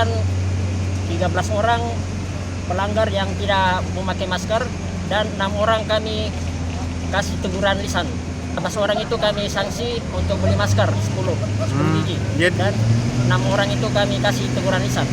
ditemukan 13 orang pelanggar yang tidak memakai masker dan 6 orang kami kasih teguran lisan. 11 orang itu kami sanksi untuk beli masker 10 biji dan 6 orang itu kami kasih teguran lisan.